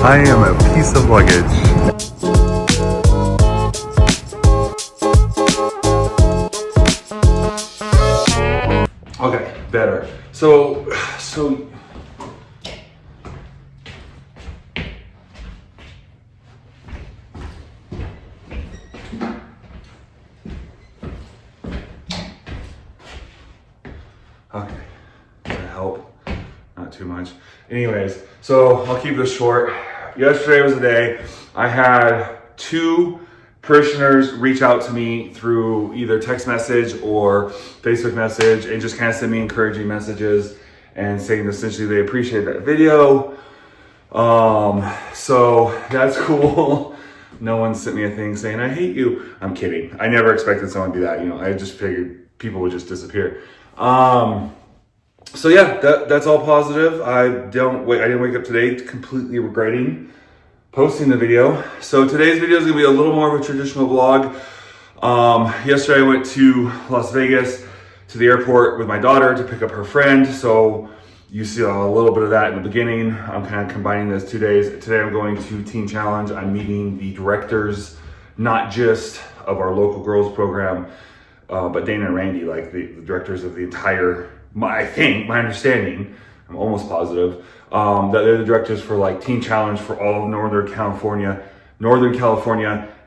I am a piece of luggage. Okay, better. So. Okay, does that help? Not too much. Anyways, so I'll keep this short. Yesterday was the day I had 2 parishioners reach out to me through either text message or Facebook message and just kind of send me encouraging messages and saying essentially they appreciate that video. So that's cool. No one sent me a thing saying, I hate you. I'm kidding. I never expected someone to do that. I just figured people would just disappear. So yeah, that's all positive. I didn't wake up today completely regretting posting the video. So today's video is gonna be a little more of a traditional vlog. Yesterday I went to Las Vegas to the airport with my daughter to pick up her friend. So you see a little bit of that in the beginning. I'm kind of combining those 2 days. Today I'm going to Teen Challenge. I'm meeting the directors, not just of our local girls program, but Dana and Randy, like the directors of the entire, my understanding, I'm almost positive, that they're the directors for like Teen Challenge for all of Northern California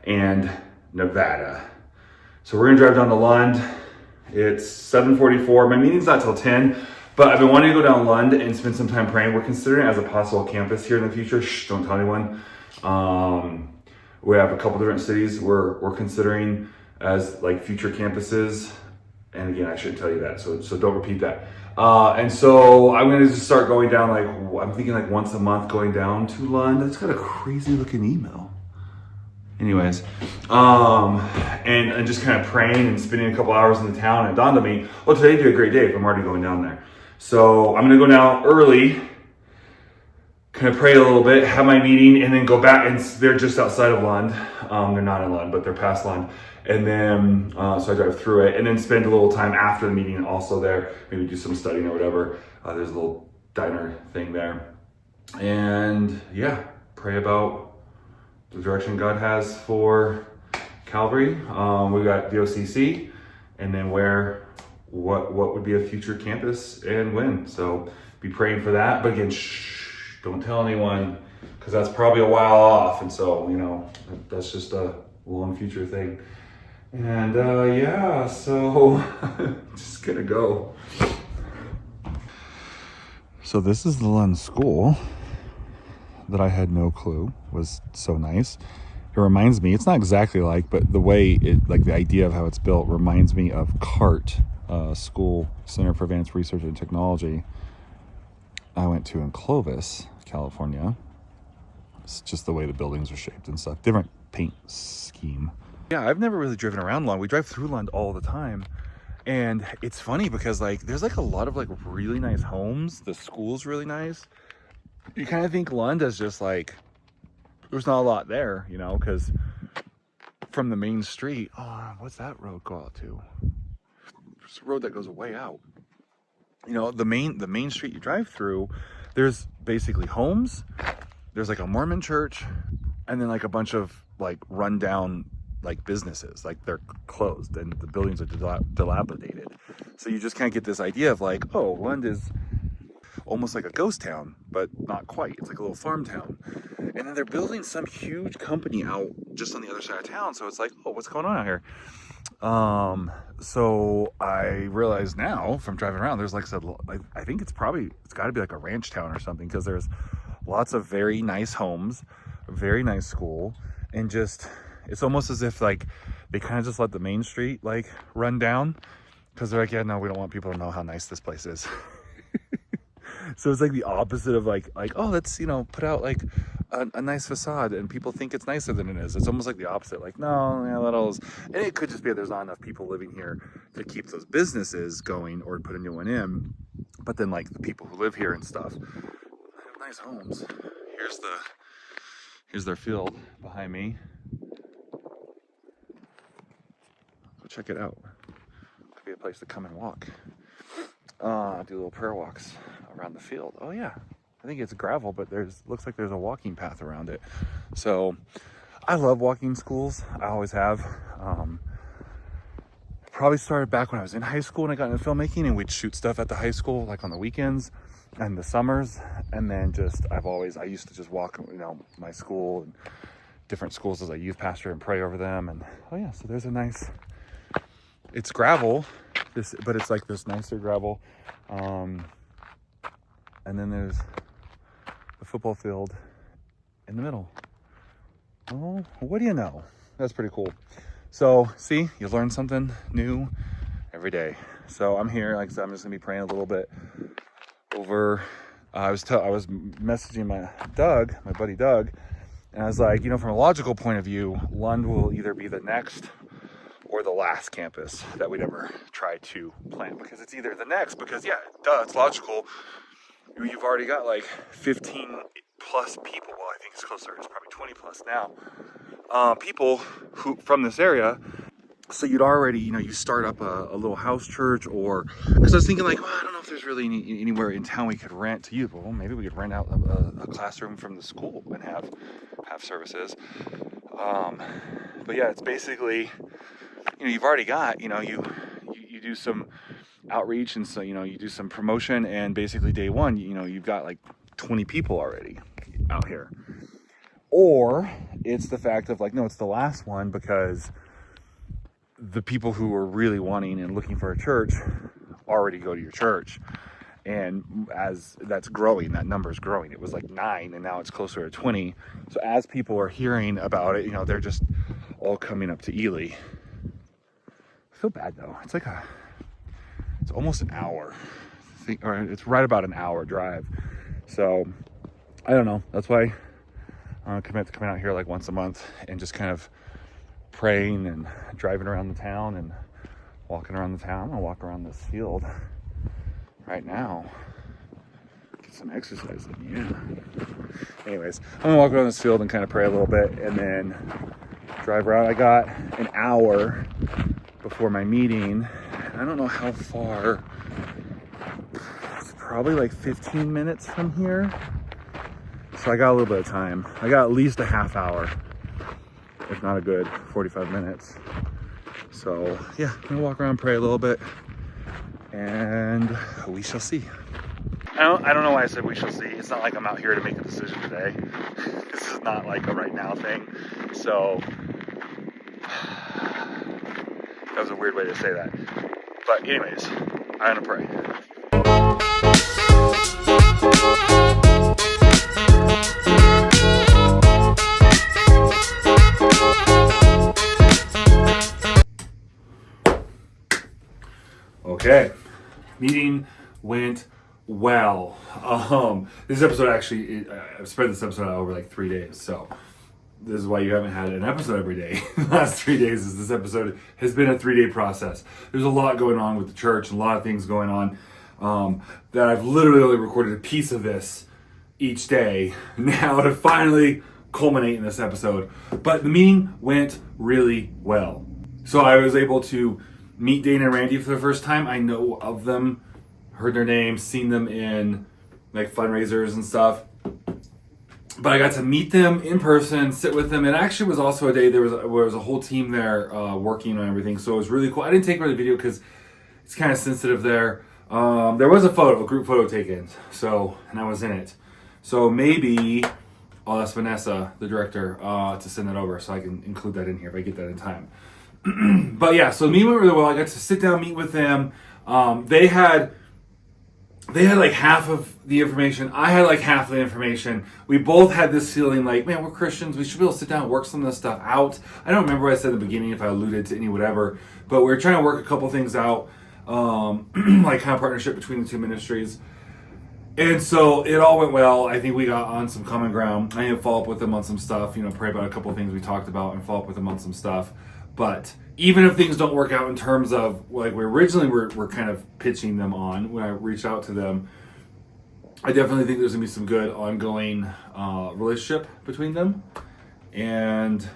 and Nevada. So we're gonna drive down to Lund. It's 7:44. My meeting's not till 10, but I've been wanting to go down Lund and spend some time praying. We're considering it as a possible campus here in the future. Shh, don't tell anyone. We have a couple different cities we're considering as like future campuses. And again, I shouldn't tell you that, so don't repeat that. And so I'm gonna just start going down, like, I'm thinking like once a month going down to Lund. That's got a crazy looking email. Anyways, and just kind of praying and spending a couple hours in the town. And it dawned on me, well, today'd be a great day if I'm already going down there. So I'm gonna go down early, kind of pray a little bit, have my meeting, and then go back. And they're just outside of Lund. They're not in Lund, but they're past Lund. And then, so I drive through it and then spend a little time after the meeting also there, maybe do some studying or whatever. There's a little diner thing there. And yeah, pray about the direction God has for Calvary. We got DOCC, and then what would be a future campus and when. So be praying for that. But again, shh, don't tell anyone, because that's probably a while off. And so, that's just a long future thing. And yeah, so just gonna go. So this is the Lund School that I had no clue was so nice. It reminds me, it's not exactly like, but the way it, like the idea of how it's built reminds me of CART, School Center for Advanced Research and Technology I went to in Clovis, California. It's just the way the buildings are shaped and stuff. Different paint scheme. Yeah, I've never really driven around Lund. We drive through Lund all the time. And it's funny because like there's like a lot of like really nice homes. The school's really nice. You kind of think Lund is just like, there's not a lot there, because from the main street, what's that road go out to? There's a road that goes way out. The main street you drive through, there's basically homes. There's like a Mormon church, and then like a bunch of like rundown like businesses, like they're closed and the buildings are dilapidated. So you just can't get this idea of like, oh, Lund is almost like a ghost town, but not quite. It's like a little farm town. And then they're building some huge company out just on the other side of town. So it's like, oh, what's going on out here? So I realize now from driving around, there's like I think it's got to be like a ranch town or something, because there's lots of very nice homes, a very nice school, and just, it's almost as if like they kind of just let the main street like run down, because they're like, yeah, no, we don't want people to know how nice this place is. So it's like the opposite of like, oh, let's, put out like a nice facade and people think it's nicer than it is. It's almost like the opposite. Like, no, yeah, that all is, and it could just be that there's not enough people living here to keep those businesses going or put a new one in. But then like the people who live here and stuff have nice homes. Here's their field behind me. Go check it out. Could be a place to come and walk. Do little prayer walks around the field. Oh yeah, I think it's gravel, but looks like there's a walking path around it. So I love walking schools. I always have. Probably started back when I was in high school and I got into filmmaking, and we'd shoot stuff at the high school, like on the weekends and the summers. And then I used to just walk, my school and different schools as a youth pastor and pray over them. And so there's it's gravel, but it's like this nicer gravel. And then there's the football field in the middle. Oh, what do you know? That's pretty cool. So see, you learn something new every day. So I'm here, like I said, I'm just gonna be praying a little bit over. I was messaging my buddy Doug, and I was like, from a logical point of view, Lund will either be the next or the last campus that we'd ever try to plant, because it's either the next, because it's logical. You've already got like 15 plus people. Well, I think it's closer. It's probably 20 plus now. People who from this area. So you'd already, you start up a little house church, or because I was thinking like, well, I don't know if there's really anywhere in town we could rent to youth. Well, maybe we could rent out a classroom from the school and have services. But yeah, it's basically, you've already got, you do some outreach, and so you do some promotion, and basically day one, you've got like 20 people already out here. Or it's the fact of like, no, it's the last one, because the people who are really wanting and looking for a church already go to your church. And as that's growing, that number is growing. It was like 9 and now it's closer to 20. So as people are hearing about it, they're just all coming up to Ely. I feel bad though. It's almost an hour. Or it's right about an hour drive. So I don't know. That's why I commit to coming out here like once a month and just kind of praying and driving around the town and walking around the town. I'm gonna walk around this field right now, get some exercise in. Yeah. Anyways, I'm gonna walk around this field and kind of pray a little bit and then drive around. I got an hour before my meeting. I don't know how far. It's probably like 15 minutes from here. So I got a little bit of time. I got at least a half hour, if not a good 45 minutes. So yeah, I'm gonna walk around, pray a little bit, and we shall see. I don't know why I said we shall see. It's not like I'm out here to make a decision today. This is not like a right now thing. So that was a weird way to say that. But anyways, I'm gonna pray. Okay, meeting went well. This episode actually, I've spread this episode out over like 3 days, so this is why you haven't had an episode every day. The last 3 days is this episode has been a 3-day process. There's a lot going on with the church, and a lot of things going on that I've literally only recorded a piece of this each day now to finally culminate in this episode. But the meeting went really well. So I was able to meet Dana and Randy for the first time. I know of them, heard their names, seen them in like fundraisers and stuff. But I got to meet them in person, sit with them. It actually was also a day there was a whole team there working on everything. So it was really cool. I didn't take really video because it's kind of sensitive there. There was a group photo taken. So, and I was in it. So maybe I'll ask Vanessa, the director, to send that over so I can include that in here if I get that in time. But yeah, so the meeting went really well. I got to sit down, meet with them. They had like half of the information. I had like half of the information. We both had this feeling like, man, we're Christians. We should be able to sit down and work some of this stuff out. I don't remember what I said in the beginning, if I alluded to any whatever, but we were trying to work a couple things out, like kind of partnership between the two ministries. And so it all went well. I think we got on some common ground. I need to follow up with them on some stuff, pray about a couple of things we talked about and follow up with them on some stuff. But even if things don't work out in terms of like we originally were kind of pitching them on when I reached out to them, I definitely think there's gonna be some good ongoing relationship between them. And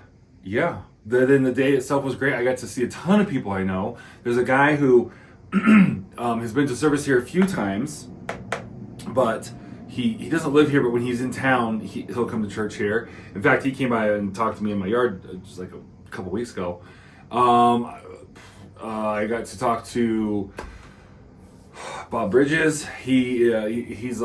yeah, then the day itself was great. I got to see a ton of people I know. There's a guy who has been to service here a few times, but he doesn't live here, but when he's in town, he'll come to church here. In fact, he came by and talked to me in my yard just like a couple weeks ago. I got to talk to Bob Bridges. He used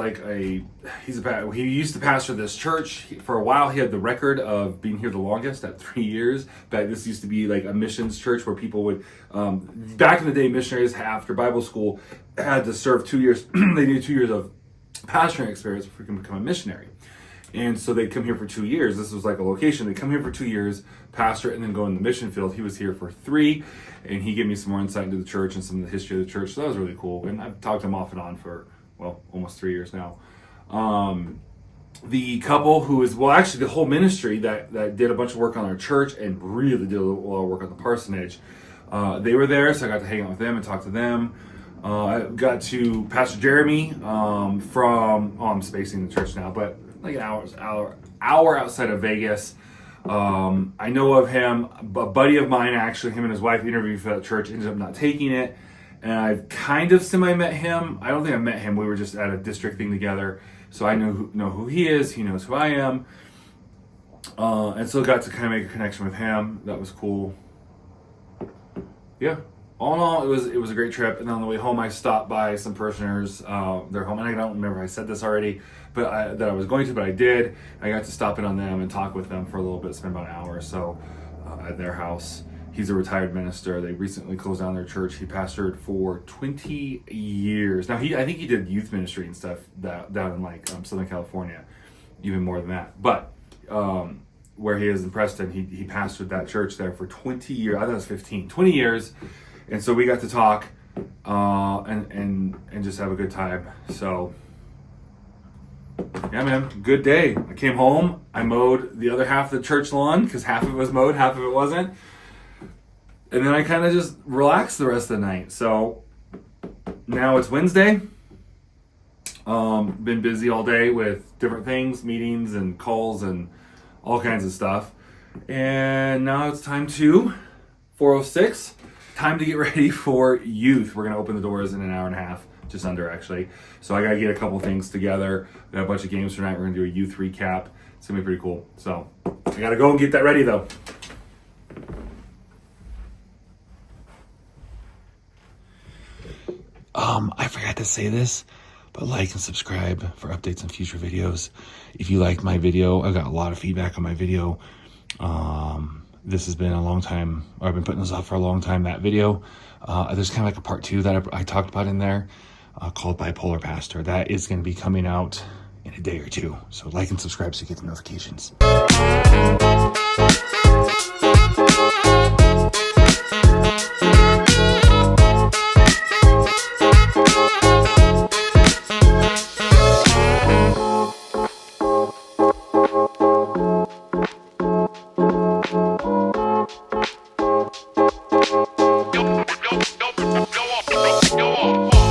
to pastor this church for a while. He had the record of being here the longest at 3 years. But this used to be like a missions church where people would, back in the day, missionaries after Bible school had to serve 2 years. They needed 2 years of pastoring experience before you can become a missionary. And so they'd come here for 2 years. This was like a location. They'd come here for 2 years, pastor, and then go in the mission field. He was here for 3, and he gave me some more insight into the church and some of the history of the church. So that was really cool. And I've talked to him off and on for, well, almost 3 years now. The couple who is, well, actually the whole ministry that did a bunch of work on our church and really did a lot of work on the parsonage, they were there, so I got to hang out with them and talk to them. I got to Pastor Jeremy I'm spacing the church now, but like an hour outside of Vegas. I know of him. A buddy of mine, actually, him and his wife interviewed for that church, ended up not taking it. And I've kind of semi-met him. I don't think I met him. We were just at a district thing together. So I know who he is. He knows who I am. And so got to kind of make a connection with him. That was cool. Yeah. All in all, it was a great trip. And on the way home, I stopped by some parishioners. Their home, and I don't remember if I said this already, but that I was going to, but I did. I got to stop in on them and talk with them for a little bit, spend about an hour or so at their house. He's a retired minister. They recently closed down their church. He pastored for 20 years. Now, I think he did youth ministry and stuff down in like Southern California, even more than that. But where he is in Preston, he pastored that church there for 20 years. I thought it was 15, 20 years. And so we got to talk and just have a good time. So, yeah, man, good day. I came home. I mowed the other half of the church lawn because half of it was mowed, half of it wasn't. And then I kind of just relaxed the rest of the night. So now it's Wednesday. Been busy all day with different things, meetings and calls and all kinds of stuff. And now it's time to 4:06. Time to get ready for youth. We're going to open the doors in an hour and a half, just under actually. So I got to get a couple things together. We got a bunch of games tonight. We're going to do a youth recap. It's going to be pretty cool. So I got to go and get that ready though. I forgot to say this, but like and subscribe for updates on future videos. If you like my video, I got a lot of feedback on my video. This has been a long time, or I've been putting this off for a long time, that video. There's kind of like a part 2 that I talked about in there called Bipolar Pastor. That is going to be coming out in a day or two. So like and subscribe so you get the notifications.